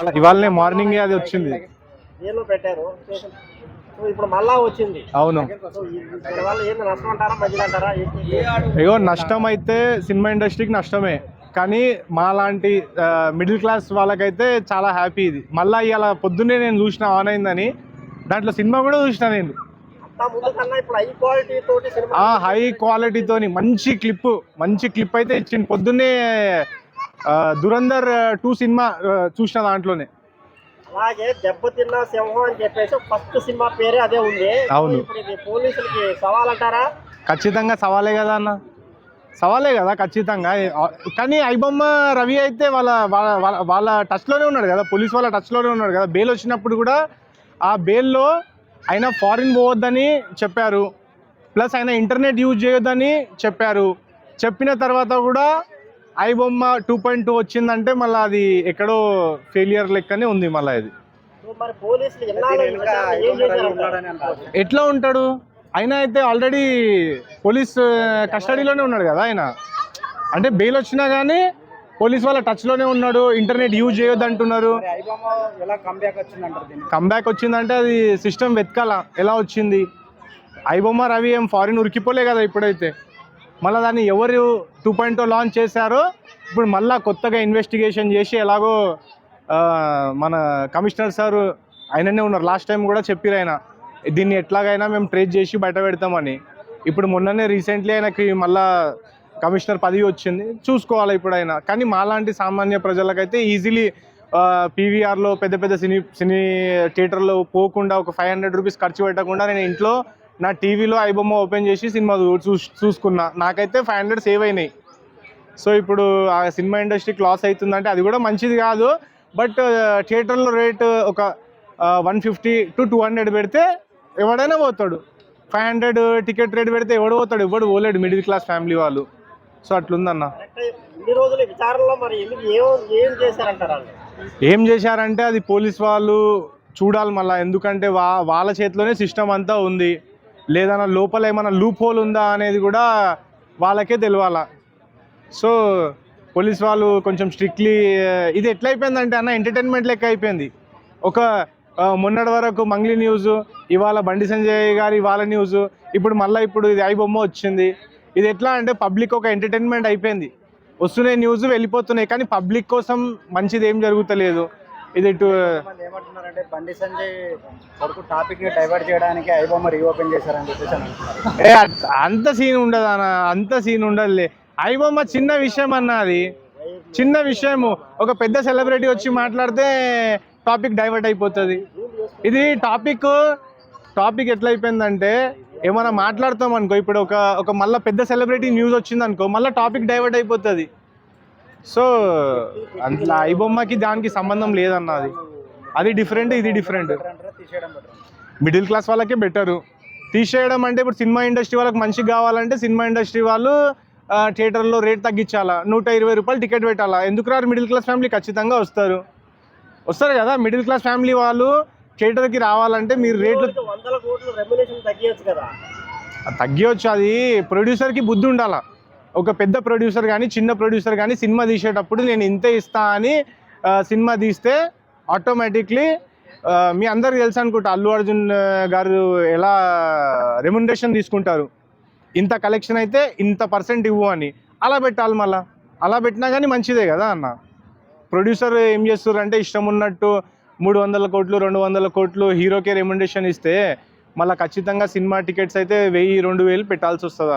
ఇవాళనే మార్నింగ్ అది వచ్చింది. జైల్లో పెట్టారు. ఇప్పుడు మళ్ళా వచ్చింది. అవును. దీనివల్ల ఏంది నష్టం అంటారా, మంచిది అంటారా? అయ్యో, నష్టం అయితే సినిమా ఇండస్ట్రీకి నష్టమే, కానీ మా లాంటి మిడిల్ క్లాస్ వాళ్ళకైతే చాలా హ్యాపీ ఇది. మళ్ళీ ఇలా పొద్దున్నే నేను చూసిన ఆన్ అయిందని, దాంట్లో సినిమా కూడా చూసిన నేను. హై క్వాలిటీతోని మంచి క్లిప్ అయితే ఇచ్చింది. పొద్దున్నే దురంధర్ 2 సినిమా చూసిన దాంట్లోనే. అలాగే దెబ్బతిన్న సింహం అని చెప్పేసి ఫస్ట్ సినిమా పేరే అదే ఉంది. అవును. ఇది పోలీసులకి సవాల్ అంటారా? ఖచ్చితంగా సవాలే కదా అన్న, సవాలే కదా ఖచ్చితంగా. కానీ ఐబొమ్మ రవి అయితే వాళ్ళ టచ్లోనే ఉన్నాడు కదా, పోలీస్ వాళ్ళ టచ్లోనే ఉన్నాడు కదా. బెయిల్ వచ్చినప్పుడు కూడా ఆ బెయిల్లో ఆయన ఫారిన్ పోవద్దని చెప్పారు, ప్లస్ ఆయన ఇంటర్నెట్ యూజ్ చేయొద్దని చెప్పారు. చెప్పిన తర్వాత కూడా ఐబొమ్మ 2.2 వచ్చిందంటే మళ్ళీ అది ఎక్కడో ఫెయిలియర్ లెక్కనే ఉంది. మళ్ళీ ఇది ఎట్లా ఉంటాడు? ఆయన అయితే ఆల్రెడీ పోలీస్ కస్టడీలోనే ఉన్నాడు కదా ఆయన. అంటే బెయిల్ వచ్చినా కానీ పోలీస్ వాళ్ళ టచ్లోనే ఉన్నాడు. ఇంటర్నెట్ యూజ్ చేయొద్దు అంటున్నారు. కంబ్యాక్ వచ్చిందంటే అది సిస్టమ్ వెతకాల ఎలా వచ్చింది. ఐబొమ్మ రవి ఏం ఫారిన్ ఉరికిపోలే కదా ఇప్పుడైతే. మళ్ళీ దాన్ని ఎవరు 2.0 లాంచ్ చేశారో ఇప్పుడు మళ్ళీ కొత్తగా ఇన్వెస్టిగేషన్ చేసి ఎలాగో మన కమిషనర్ సార్ ఆయననే ఉన్నారు. లాస్ట్ టైం కూడా చెప్పారు ఆయన, దీన్ని ఎట్లాగైనా మేము ట్రేస్ చేసి బయట పెడతామని. ఇప్పుడు మొన్ననే రీసెంట్లీ ఆయనకి మళ్ళా కమిషనర్ పదవి వచ్చింది, చూసుకోవాలి ఇప్పుడు ఆయన. కానీ మాలాంటి సామాన్య ప్రజలకైతే ఈజీలీ పీవీఆర్లో పెద్ద సినీ థియేటర్లో పోకుండా ఒక 500 రూపీస్ ఖర్చు పెట్టకుండా నేను ఇంట్లో నా టీవీలో ఐబొమ్మ ఓపెన్ చేసి సినిమా చూసుకున్నా. నాకైతే 500 సేవ్ అయినాయి. సో ఇప్పుడు ఆ సినిమా ఇండస్ట్రీకి లాస్ అవుతుందంటే అది కూడా మంచిది కాదు. బట్ థియేటర్లో రేటు ఒక 150 to 200 పెడితే ఎవడైనా పోతాడు. 500 టికెట్ రేట్ పెడితే ఎవడు పోతాడు? ఎవడు పోలేడు, మిడిల్ క్లాస్ ఫ్యామిలీ వాళ్ళు. సో అట్లుందన్న. ఏం చేశారంటే అది పోలీస్ వాళ్ళు చూడాలి మళ్ళీ. ఎందుకంటే వాళ్ళ చేతిలోనే సిస్టమ్ అంతా ఉంది. లేదన్నా లోపల ఏమైనా లూప్ హోల్ ఉందా అనేది కూడా వాళ్ళకే తెలియాల. సో పోలీస్ వాళ్ళు కొంచెం స్ట్రిక్ట్లీ, ఇది ఎట్లయిపోయిందంటే అన్న ఎంటర్టైన్మెంట్ లెక్క అయిపోయింది. ఒక మొన్నటి వరకు మంగ్లీ న్యూస్, ఇవాళ బండి సంజయ్ గారి ఇవాళ న్యూస్, ఇప్పుడు ఇది ఐబొమ్మ వచ్చింది. ఇది ఎట్లా అంటే పబ్లిక్ ఒక ఎంటర్టైన్మెంట్ అయిపోయింది. వస్తున్నాయి న్యూస్ వెళ్ళిపోతున్నాయి, కానీ పబ్లిక్ కోసం మంచిది ఏం జరుగుతలేదు. ఇది ఏమంటున్నారంటే బండి సంజయ్ కొడుకు టాపిక్ ని డైవర్ట్ చేయడానికి ఐబొమ్మ రీఓపెన్ చేశారని చెప్పేసి. అంత సీన్ ఉండదు అన్న, అంత సీన్ ఉండదులే. ఐబొమ్మ చిన్న విషయం అన్న, అది చిన్న విషయము. ఒక పెద్ద సెలబ్రిటీ వచ్చి మాట్లాడితే టాపిక్ డైవర్ట్ అయిపోతుంది. ఇది టాపిక్ ఎట్లయిపోయిందంటే ఏమైనా మాట్లాడతాం అనుకో, ఇప్పుడు ఒక మళ్ళీ పెద్ద సెలబ్రిటీ న్యూస్ వచ్చింది అనుకో, మళ్ళీ టాపిక్ డైవర్ట్ అయిపోతుంది. సో అట్లా ఐబొమ్మకి దానికి సంబంధం లేదన్న. అది డిఫరెంట్, ఇది డిఫరెంట్. మిడిల్ క్లాస్ వాళ్ళకే బెటరు. తీసేయడం అంటే ఇప్పుడు సినిమా ఇండస్ట్రీ వాళ్ళకి మంచిగా కావాలంటే సినిమా ఇండస్ట్రీ వాళ్ళు థియేటర్లో రేట్ తగ్గించాలా, 120 రూపాయలు టికెట్ పెట్టాలా. ఎందుకు రారు? మిడిల్ క్లాస్ ఫ్యామిలీ ఖచ్చితంగా వస్తారు కదా. మిడిల్ క్లాస్ ఫ్యామిలీ వాళ్ళు థియేటర్కి రావాలంటే మీరు రేట్లు తగ్గించచ్చు. అది ప్రొడ్యూసర్కి బుద్ధి ఉండాలా. ఒక పెద్ద ప్రొడ్యూసర్ కానీ చిన్న ప్రొడ్యూసర్ కానీ సినిమా తీసేటప్పుడు నేను ఇంతే ఇస్తా అని సినిమా తీస్తే ఆటోమేటిక్లీ మీ అందరికి తెలుసు అనుకుంటా, అల్లు అర్జున్ గారు ఎలా రెమ్యునరేషన్ తీసుకుంటారు. ఇంత కలెక్షన్ అయితే ఇంత % ఇవ్వు అని అలా పెట్టాలి. మళ్ళీ అలా పెట్టినా కానీ మంచిదే కదా అన్న. ప్రొడ్యూసర్ ఏం చేస్తారు అంటే ఇష్టం ఉన్నట్టు 300 కోట్లు 200 కోట్లు హీరోకే రెమ్యునరేషన్ ఇస్తే మళ్ళీ ఖచ్చితంగా సినిమా టికెట్స్ అయితే 1000-2000 పెట్టాల్సి వస్తుంది.